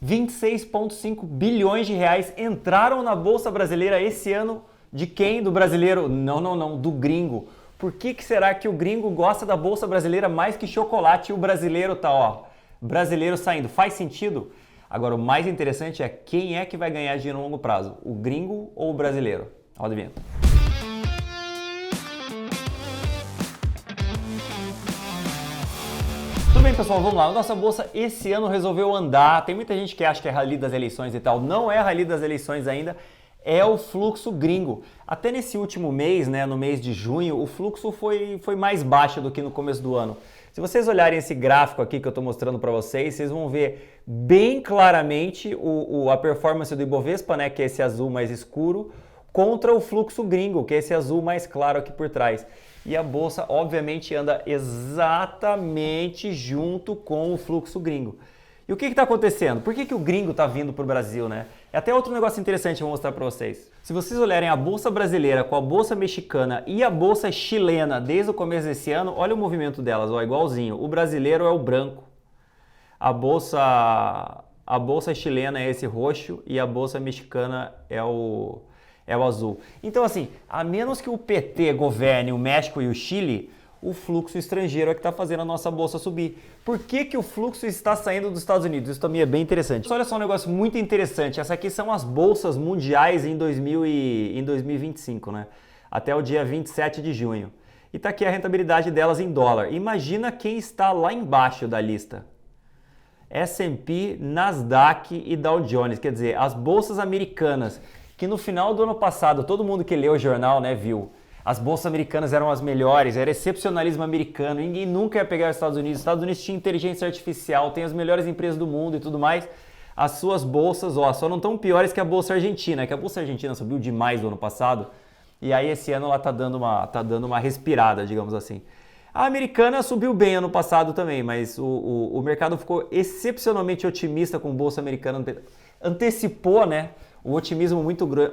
26,5 bilhões de reais entraram na Bolsa Brasileira esse ano. De quem? Do brasileiro? Não, do gringo. Por que será que o gringo gosta da Bolsa Brasileira mais que chocolate e o brasileiro tá, ó, brasileiro saindo? Faz sentido? Agora, o mais interessante é quem é que vai ganhar dinheiro no longo prazo, o gringo ou o brasileiro? Roda a vinheta. Tudo bem, pessoal, vamos lá. A nossa bolsa esse ano resolveu andar. Tem muita gente que acha que é rally das eleições e tal. Não é rally das eleições ainda. É o fluxo gringo. Até nesse último mês, né, no mês de junho, o fluxo foi mais baixo do que no começo do ano. Se vocês olharem esse gráfico aqui que eu estou mostrando para vocês, vocês vão ver bem claramente a performance do Ibovespa, né, que é esse azul mais escuro, contra o fluxo gringo, que é esse azul mais claro aqui por trás. E a bolsa, obviamente, anda exatamente junto com o fluxo gringo. E o que está acontecendo? Por que o gringo está vindo para o Brasil, né? É até outro negócio interessante que eu vou mostrar para vocês. Se vocês olharem a bolsa brasileira com a bolsa mexicana e a bolsa chilena desde o começo desse ano, olha o movimento delas, ó, igualzinho. O brasileiro é o branco, a bolsa chilena é esse roxo e a bolsa mexicana é o azul. Então, assim, a menos que o PT governe o México e o Chile, o fluxo estrangeiro é que está fazendo a nossa bolsa subir. Por que o fluxo está saindo dos Estados Unidos? Isso também é bem interessante. Olha só um negócio muito interessante. Essas aqui são as bolsas mundiais em 2025, né? Até o dia 27 de junho. E está aqui a rentabilidade delas em dólar. Imagina quem está lá embaixo da lista. S&P, Nasdaq e Dow Jones. Quer dizer, as bolsas americanas, que no final do ano passado, todo mundo que leu o jornal, né, viu. As bolsas americanas eram as melhores, era excepcionalismo americano, ninguém nunca ia pegar os Estados Unidos. Os Estados Unidos tinha inteligência artificial, tem as melhores empresas do mundo e tudo mais. As suas bolsas, ó, só não tão piores que a bolsa argentina, que a bolsa argentina subiu demais no ano passado, e aí esse ano ela tá dando uma respirada, digamos assim. A americana subiu bem ano passado também, mas o mercado ficou excepcionalmente otimista com a bolsa americana, antecipou, né, um otimismo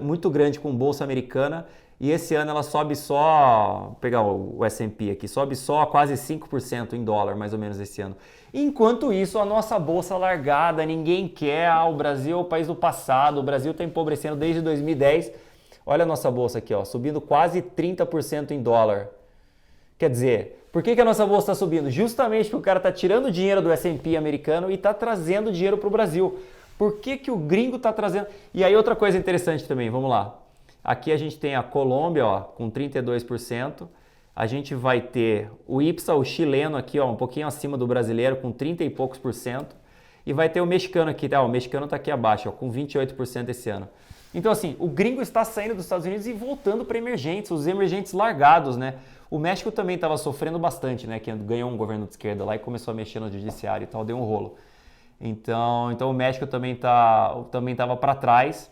muito grande com a bolsa americana. E esse ano ela sobe só, vou pegar o S&P aqui, sobe só quase 5% em dólar, mais ou menos esse ano. Enquanto isso, a nossa bolsa largada, ninguém quer, o Brasil é o país do passado, o Brasil está empobrecendo desde 2010. Olha a nossa bolsa aqui, ó, subindo quase 30% em dólar. Quer dizer, por que a nossa bolsa está subindo? Justamente porque o cara está tirando dinheiro do S&P americano e está trazendo dinheiro para o Brasil. Por que o gringo está trazendo? E aí outra coisa interessante também, vamos lá. Aqui a gente tem a Colômbia, ó, com 32%. A gente vai ter o IPSA, o chileno aqui, ó, um pouquinho acima do brasileiro, com 30 e poucos por cento. E vai ter o mexicano aqui, tá? O mexicano está aqui abaixo, ó, com 28% esse ano. Então, assim, o gringo está saindo dos Estados Unidos e voltando para emergentes, os emergentes largados, né? O México também estava sofrendo bastante, né? Que ganhou um governo de esquerda lá e começou a mexer no judiciário e tal, deu um rolo. Então o México também estava para trás,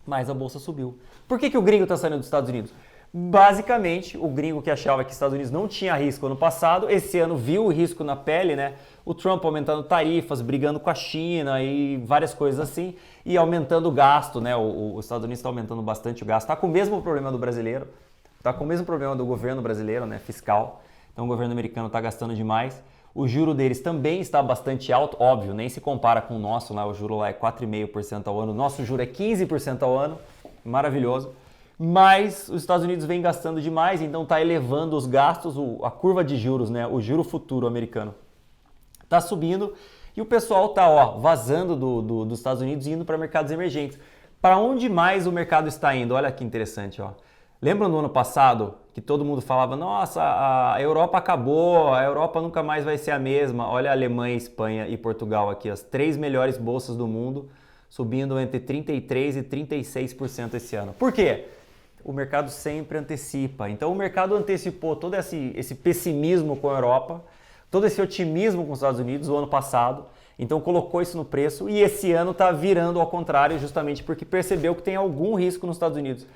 mas a bolsa subiu. Por que o gringo está saindo dos Estados Unidos? Basicamente, o gringo que achava que os Estados Unidos não tinha risco ano passado, esse ano viu o risco na pele, né? O Trump aumentando tarifas, brigando com a China e várias coisas assim, e aumentando o gasto, né? Os Estados Unidos está aumentando bastante o gasto. Está com o mesmo problema do brasileiro, está com o mesmo problema do governo brasileiro, né? Fiscal. Então o governo americano está gastando demais. O juro deles também está bastante alto, óbvio, nem se compara com o nosso, lá, o juro lá é 4,5% ao ano, o nosso juro é 15% ao ano, maravilhoso. Mas os Estados Unidos vem gastando demais, então está elevando os gastos, a curva de juros, né, o juro futuro americano está subindo e o pessoal está vazando dos Estados Unidos e indo para mercados emergentes. Para onde mais o mercado está indo? Olha que interessante, ó. Lembram no ano passado que todo mundo falava, nossa, a Europa acabou, a Europa nunca mais vai ser a mesma. Olha a Alemanha, Espanha e Portugal aqui, as 3 melhores bolsas do mundo, subindo entre 33% e 36% esse ano. Por quê? O mercado sempre antecipa. Então o mercado antecipou todo esse pessimismo com a Europa, todo esse otimismo com os Estados Unidos o ano passado, então colocou isso no preço e esse ano está virando ao contrário justamente porque percebeu que tem algum risco nos Estados Unidos.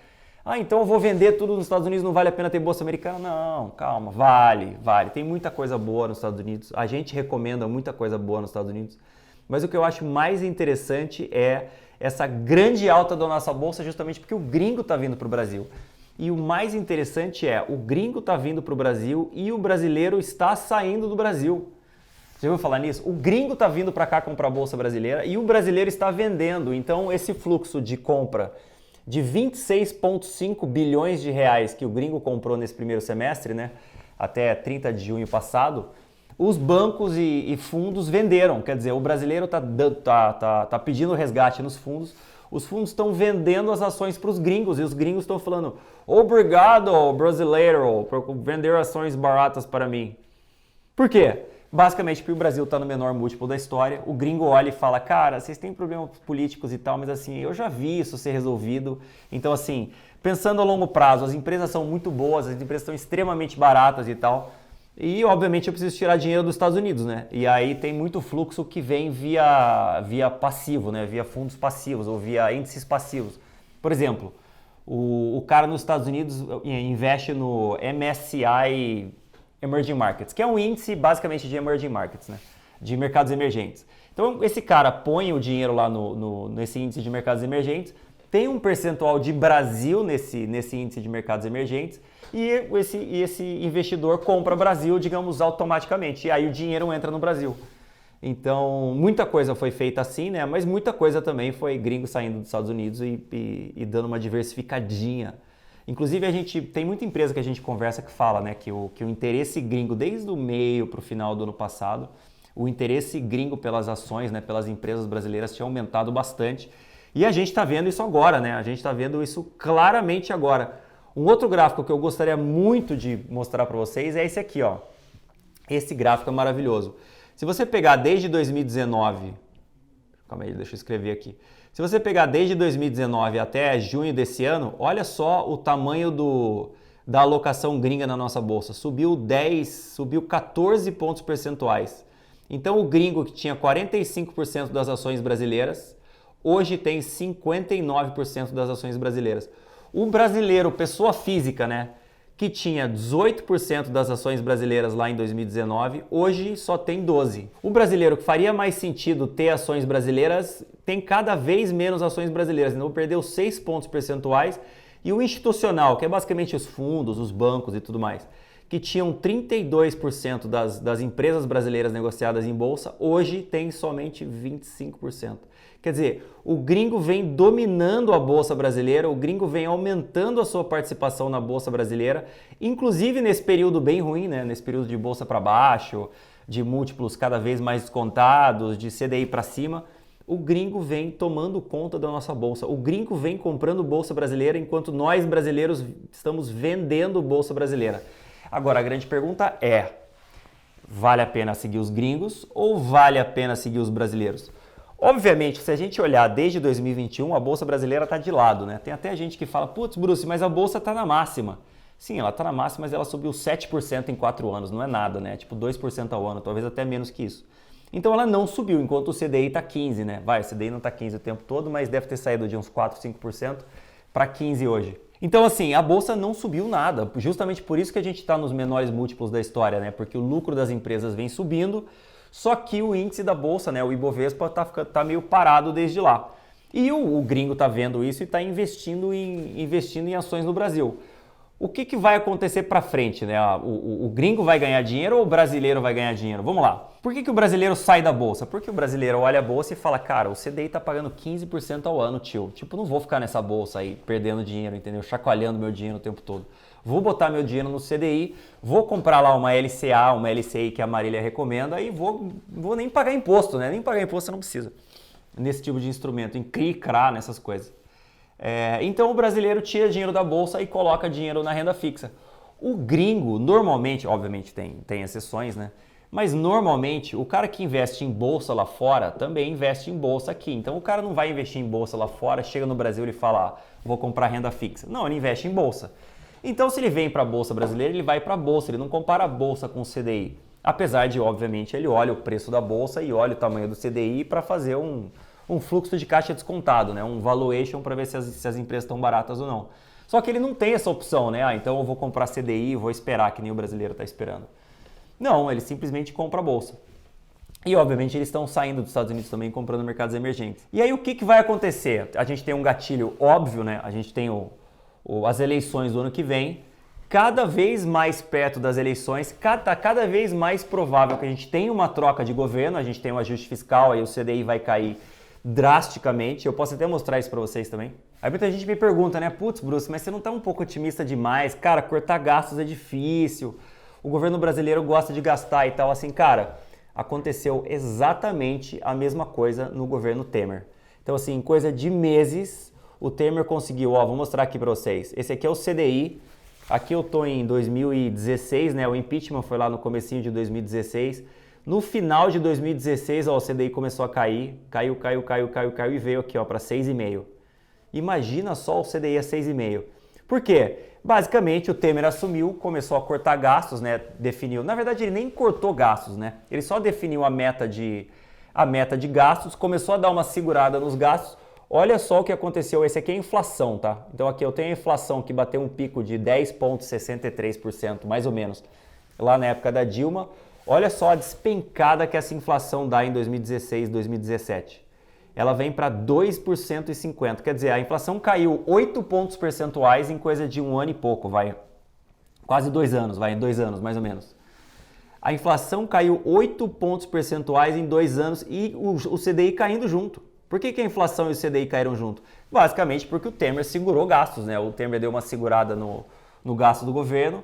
Ah, então eu vou vender tudo nos Estados Unidos, não vale a pena ter bolsa americana? Não, calma, vale. Tem muita coisa boa nos Estados Unidos, a gente recomenda muita coisa boa nos Estados Unidos, mas o que eu acho mais interessante é essa grande alta da nossa bolsa justamente porque o gringo está vindo para o Brasil. E o mais interessante é, o gringo está vindo para o Brasil e o brasileiro está saindo do Brasil. Você ouviu falar nisso? O gringo está vindo para cá comprar a bolsa brasileira e o brasileiro está vendendo. Então, esse fluxo de compra de 26,5 bilhões de reais que o gringo comprou nesse primeiro semestre, né, até 30 de junho passado, os bancos e fundos venderam. Quer dizer, o brasileiro está pedindo resgate nos fundos, os fundos estão vendendo as ações para os gringos e os gringos estão falando: obrigado, brasileiro, por vender ações baratas para mim. Por quê? Basicamente porque o Brasil está no menor múltiplo da história, o gringo olha e fala: cara, vocês têm problemas políticos e tal, mas assim, eu já vi isso ser resolvido. Então assim, pensando a longo prazo, as empresas são muito boas, as empresas estão extremamente baratas e tal, e obviamente eu preciso tirar dinheiro dos Estados Unidos, né? E aí tem muito fluxo que vem via passivo, né? Via fundos passivos ou via índices passivos. Por exemplo, o cara nos Estados Unidos investe no MSCI Emerging Markets, que é um índice basicamente de emerging markets, né? De mercados emergentes. Então esse cara põe o dinheiro lá nesse índice de mercados emergentes, tem um percentual de Brasil nesse índice de mercados emergentes e esse investidor compra Brasil, digamos, automaticamente. E aí o dinheiro entra no Brasil. Então muita coisa foi feita assim, né? Mas muita coisa também foi gringo saindo dos Estados Unidos e dando uma diversificadinha. Inclusive, a gente tem muita empresa que a gente conversa que fala, né, que o interesse gringo, desde o meio para o final do ano passado, o interesse gringo pelas ações, né, pelas empresas brasileiras tinha aumentado bastante. E a gente está vendo isso agora, né? A gente está vendo isso claramente agora. Um outro gráfico que eu gostaria muito de mostrar para vocês é esse aqui, ó. Esse gráfico é maravilhoso. Se você pegar desde 2019... Calma aí, deixa eu escrever aqui. Se você pegar desde 2019 até junho desse ano, olha só o tamanho da alocação gringa na nossa bolsa. Subiu 14 pontos percentuais. Então o gringo que tinha 45% das ações brasileiras, hoje tem 59% das ações brasileiras. O brasileiro, pessoa física, né, que tinha 18% das ações brasileiras lá em 2019, hoje só tem 12%. O brasileiro que faria mais sentido ter ações brasileiras tem cada vez menos ações brasileiras, então perdeu 6 pontos percentuais. E o institucional, que é basicamente os fundos, os bancos e tudo mais, que tinham 32% das empresas brasileiras negociadas em bolsa, hoje tem somente 25%. Quer dizer, o gringo vem dominando a bolsa brasileira, o gringo vem aumentando a sua participação na bolsa brasileira, inclusive nesse período bem ruim, né? Nesse período de bolsa para baixo, de múltiplos cada vez mais descontados, de CDI para cima, o gringo vem tomando conta da nossa bolsa. O gringo vem comprando bolsa brasileira, enquanto nós brasileiros estamos vendendo bolsa brasileira. Agora, a grande pergunta é: vale a pena seguir os gringos ou vale a pena seguir os brasileiros? Obviamente, se a gente olhar desde 2021, a bolsa brasileira está de lado, né? Tem até gente que fala: putz, Bruce, mas a bolsa está na máxima. Sim, ela está na máxima, mas ela subiu 7% em 4 anos, não é nada, né? Tipo 2% ao ano, talvez até menos que isso. Então ela não subiu, enquanto o CDI está 15%, né? Vai, o CDI não está 15% o tempo todo, mas deve ter saído de uns 4%, 5% para 15% hoje. Então assim, a bolsa não subiu nada, justamente por isso que a gente está nos menores múltiplos da história, né? Porque o lucro das empresas vem subindo, só que o índice da bolsa, né, o Ibovespa, tá meio parado desde lá. E o gringo está vendo isso e está investindo em ações no Brasil. O que vai acontecer para frente, né? O gringo vai ganhar dinheiro ou o brasileiro vai ganhar dinheiro? Vamos lá. Por que o brasileiro sai da bolsa? Porque o brasileiro olha a bolsa e fala: cara, o CDI tá pagando 15% ao ano, tio. Tipo, não vou ficar nessa bolsa aí perdendo dinheiro, entendeu? Chacoalhando meu dinheiro o tempo todo. Vou botar meu dinheiro no CDI, vou comprar lá uma LCA, uma LCI que a Marília recomenda e vou nem pagar imposto, né? Nem pagar imposto você não precisa nesse tipo de instrumento, em CRI, CRA, nessas coisas. Então o brasileiro tira dinheiro da bolsa e coloca dinheiro na renda fixa. O gringo, normalmente, obviamente tem exceções, né? Mas normalmente o cara que investe em bolsa lá fora também investe em bolsa aqui. Então o cara não vai investir em bolsa lá fora, chega no Brasil e fala: vou comprar renda fixa. Não, ele investe em bolsa. Então se ele vem para a bolsa brasileira, ele vai para a bolsa, ele não compara a bolsa com o CDI. Apesar de, obviamente, ele olha o preço da bolsa e olha o tamanho do CDI para fazer um fluxo de caixa descontado, né? Um valuation para ver se as empresas estão baratas ou não. Só que ele não tem essa opção, né? Então eu vou comprar CDI e vou esperar que nem o brasileiro está esperando. Não, ele simplesmente compra a bolsa. E obviamente eles estão saindo dos Estados Unidos também comprando mercados emergentes. E aí o que vai acontecer? A gente tem um gatilho óbvio, né? A gente tem as eleições do ano que vem cada vez mais perto das eleições, cada vez mais provável que a gente tenha uma troca de governo, a gente tem um ajuste fiscal, aí o CDI vai cair drasticamente. Eu posso até mostrar isso para vocês também. Aí muita gente me pergunta, né? Putz, Bruce, mas você não tá um pouco otimista demais? Cara, cortar gastos é difícil, o governo brasileiro gosta de gastar e tal. Assim, cara, aconteceu exatamente a mesma coisa no governo Temer. Então, assim, em coisa de meses, o Temer conseguiu, ó, vou mostrar aqui para vocês. Esse aqui é o CDI. Aqui eu tô em 2016, né? O impeachment foi lá no comecinho de 2016. No final de 2016, ó, o CDI começou a cair, caiu e veio aqui, ó, para 6,5. Imagina só o CDI a 6,5. Por quê? Basicamente, o Temer assumiu, começou a cortar gastos, né? Definiu. Na verdade, ele nem cortou gastos, né? Ele só definiu a meta de gastos, começou a dar uma segurada nos gastos. Olha só o que aconteceu, esse aqui é a inflação, tá? Então aqui eu tenho a inflação que bateu um pico de 10,63%, mais ou menos, lá na época da Dilma. Olha só a despencada que essa inflação dá em 2016, 2017. Ela vem para 2,50%, quer dizer, a inflação caiu 8 pontos percentuais em coisa de um ano e pouco, vai, quase 2 anos, vai, em 2 anos mais ou menos. A inflação caiu 8 pontos percentuais em 2 anos e o CDI caindo junto. Por que a inflação e o CDI caíram junto? Basicamente porque o Temer segurou gastos, né? O Temer deu uma segurada no gasto do governo.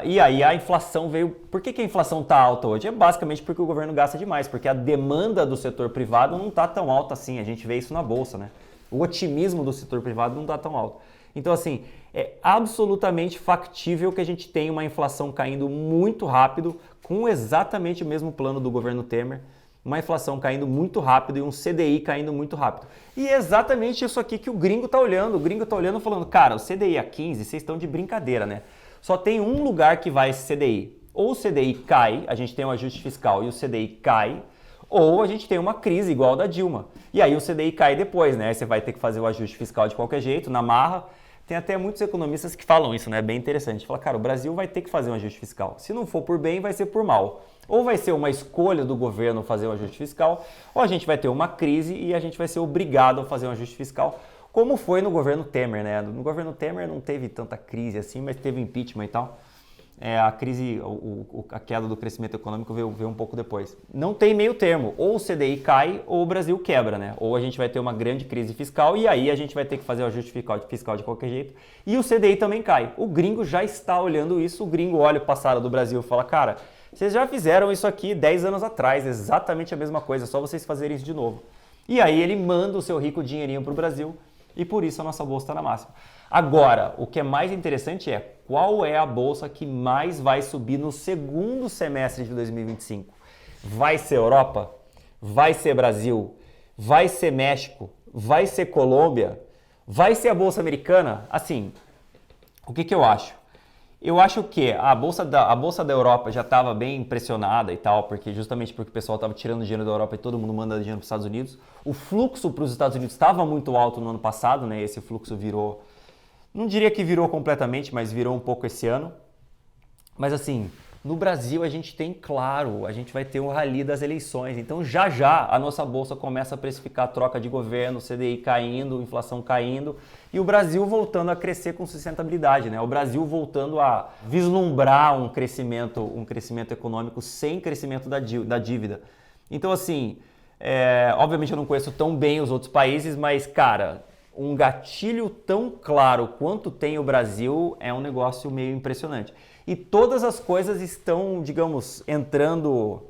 E aí a inflação veio... Por que a inflação está alta hoje? É basicamente porque o governo gasta demais, porque a demanda do setor privado não está tão alta assim. A gente vê isso na Bolsa, né? O otimismo do setor privado não está tão alto. Então, assim, é absolutamente factível que a gente tenha uma inflação caindo muito rápido, com exatamente o mesmo plano do governo Temer. Uma inflação caindo muito rápido e um CDI caindo muito rápido. E é exatamente isso aqui que o gringo tá olhando. O gringo tá olhando e falando, cara, o CDI a 15, vocês estão de brincadeira, né? Só tem um lugar que vai esse CDI. Ou o CDI cai, a gente tem um ajuste fiscal e o CDI cai, ou a gente tem uma crise igual a da Dilma. E aí o CDI cai depois, né? Aí você vai ter que fazer o ajuste fiscal de qualquer jeito, na marra. Tem até muitos economistas que falam isso, né? Bem interessante. Fala, cara, o Brasil vai ter que fazer um ajuste fiscal. Se não for por bem, vai ser por mal. Ou vai ser uma escolha do governo fazer um ajuste fiscal, ou a gente vai ter uma crise e a gente vai ser obrigado a fazer um ajuste fiscal, como foi no governo Temer, né? No governo Temer não teve tanta crise assim, mas teve impeachment e tal. A crise, a queda do crescimento econômico veio um pouco depois. Não tem meio termo, ou o CDI cai ou o Brasil quebra, né? Ou a gente vai ter uma grande crise fiscal e aí a gente vai ter que fazer o ajuste fiscal de qualquer jeito. E o CDI também cai. O gringo já está olhando isso, o gringo olha o passado do Brasil e fala, cara, vocês já fizeram isso aqui 10 anos atrás, exatamente a mesma coisa, é só vocês fazerem isso de novo. E aí ele manda o seu rico dinheirinho para o Brasil e por isso a nossa bolsa está na máxima. Agora, o que é mais interessante é qual é a bolsa que mais vai subir no segundo semestre de 2025? Vai ser Europa? Vai ser Brasil? Vai ser México? Vai ser Colômbia? Vai ser a bolsa americana? Assim, o que eu acho? Eu acho que a bolsa da Europa já estava bem impressionada e tal, justamente porque o pessoal estava tirando dinheiro da Europa e todo mundo manda dinheiro para os Estados Unidos. O fluxo para os Estados Unidos estava muito alto no ano passado, né? Esse fluxo virou, não diria que virou completamente, mas virou um pouco esse ano. Mas assim, no Brasil a gente tem, claro, a gente vai ter um rally das eleições. Então já a nossa bolsa começa a precificar a troca de governo, CDI caindo, inflação caindo e o Brasil voltando a crescer com sustentabilidade, né? O Brasil voltando a vislumbrar um crescimento econômico sem crescimento da dívida. Então assim, obviamente eu não conheço tão bem os outros países, mas cara, um gatilho tão claro quanto tem o Brasil é um negócio meio impressionante. E todas as coisas estão, digamos, entrando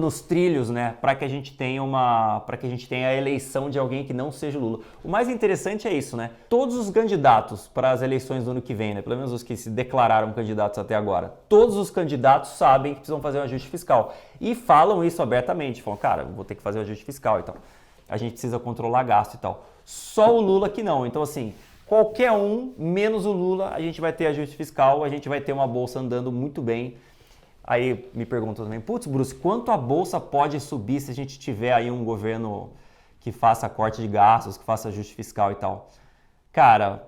nos trilhos, né, para que a gente tenha a eleição de alguém que não seja o Lula. O mais interessante é isso, né? Todos os candidatos para as eleições do ano que vem, né, pelo menos os que se declararam candidatos até agora, todos os candidatos sabem que precisam fazer um ajuste fiscal e falam isso abertamente, falam, cara, vou ter que fazer um ajuste fiscal e tal. A gente precisa controlar gasto e tal. Só o Lula que não. Então assim, qualquer um, menos o Lula, a gente vai ter ajuste fiscal, a gente vai ter uma bolsa andando muito bem. Aí me perguntam também, putz, Bruce, quanto a bolsa pode subir se a gente tiver aí um governo que faça corte de gastos, que faça ajuste fiscal e tal? Cara,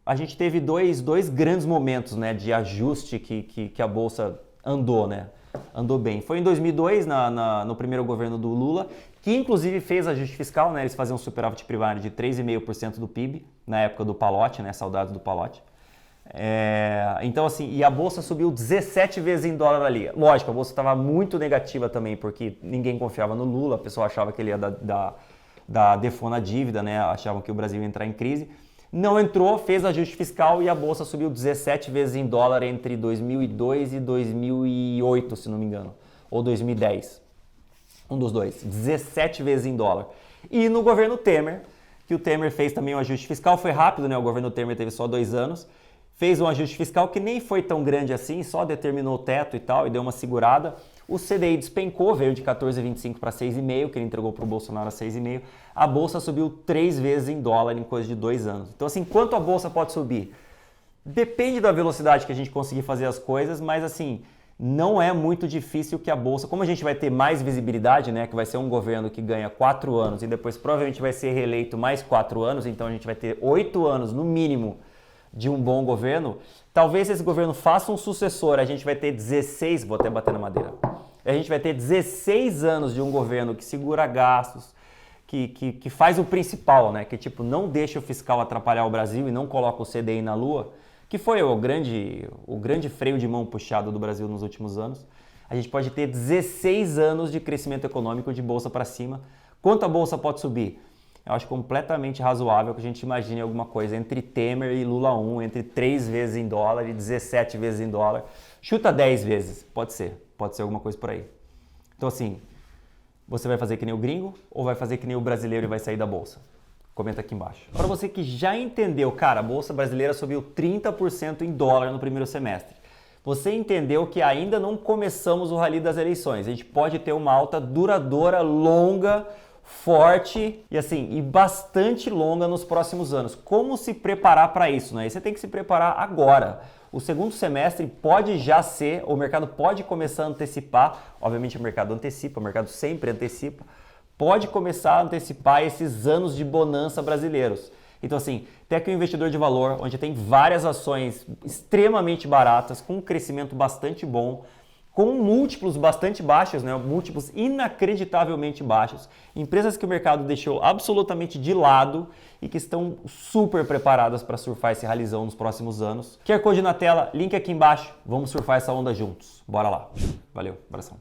a gente teve dois grandes momentos, né, de ajuste que a bolsa andou, né? andou bem. Foi em 2002, no primeiro governo do Lula, que inclusive fez ajuste fiscal, né? Eles faziam um superávit primário de 3,5% do PIB, na época do Pallotti, né? Saudades do Pallotti. Então assim, e a bolsa subiu 17 vezes em dólar ali. Lógico, a bolsa estava muito negativa também, porque ninguém confiava no Lula, a pessoa achava que ele ia dar default na dívida, né? Achavam que o Brasil ia entrar em crise. Não entrou, fez ajuste fiscal e a bolsa subiu 17 vezes em dólar entre 2002 e 2008, se não me engano, ou 2010. Um dos dois, 17 vezes em dólar. E no governo Temer, que o Temer fez também um ajuste fiscal, foi rápido, né? O governo Temer teve só 2 anos, fez um ajuste fiscal que nem foi tão grande assim, só determinou o teto e tal, e deu uma segurada. O CDI despencou, veio de 14,25 para 6,5, que ele entregou para o Bolsonaro a 6,5. A bolsa subiu 3 vezes em dólar em coisa de 2 anos. Então assim, quanto a bolsa pode subir? Depende da velocidade que a gente conseguir fazer as coisas, mas assim, não é muito difícil que a bolsa, como a gente vai ter mais visibilidade, né, que vai ser um governo que ganha 4 anos e depois provavelmente vai ser reeleito mais 4 anos, então a gente vai ter 8 anos no mínimo de um bom governo, talvez esse governo faça um sucessor, a gente vai ter 16, vou até bater na madeira, a gente vai ter 16 anos de um governo que segura gastos, que faz o principal, né, que tipo, não deixa o fiscal atrapalhar o Brasil e não coloca o CDI na lua, que foi o grande freio de mão puxado do Brasil nos últimos anos. A gente pode ter 16 anos de crescimento econômico de bolsa para cima. Quanto a bolsa pode subir? Eu acho completamente razoável que a gente imagine alguma coisa entre Temer e Lula 1, entre 3 vezes em dólar e 17 vezes em dólar. Chuta 10 vezes, pode ser alguma coisa por aí. Então assim, você vai fazer que nem o gringo ou vai fazer que nem o brasileiro e vai sair da bolsa? Comenta aqui embaixo. Para você que já entendeu, cara, a bolsa brasileira subiu 30% em dólar no primeiro semestre. Você entendeu que ainda não começamos o rally das eleições. A gente pode ter uma alta duradoura, longa, forte e assim, e bastante longa nos próximos anos. Como se preparar para isso, né? E você tem que se preparar agora. O segundo semestre pode já ser, o mercado pode começar a antecipar, obviamente o mercado antecipa, o mercado sempre antecipa, pode começar a antecipar esses anos de bonança brasileiros. Então assim, tem aqui um investidor de valor, onde tem várias ações extremamente baratas, com um crescimento bastante bom, com múltiplos bastante baixos, né? Múltiplos inacreditavelmente baixos, empresas que o mercado deixou absolutamente de lado e que estão super preparadas para surfar esse ralizão nos próximos anos. QR Code na tela, link aqui embaixo, vamos surfar essa onda juntos. Bora lá. Valeu, abração.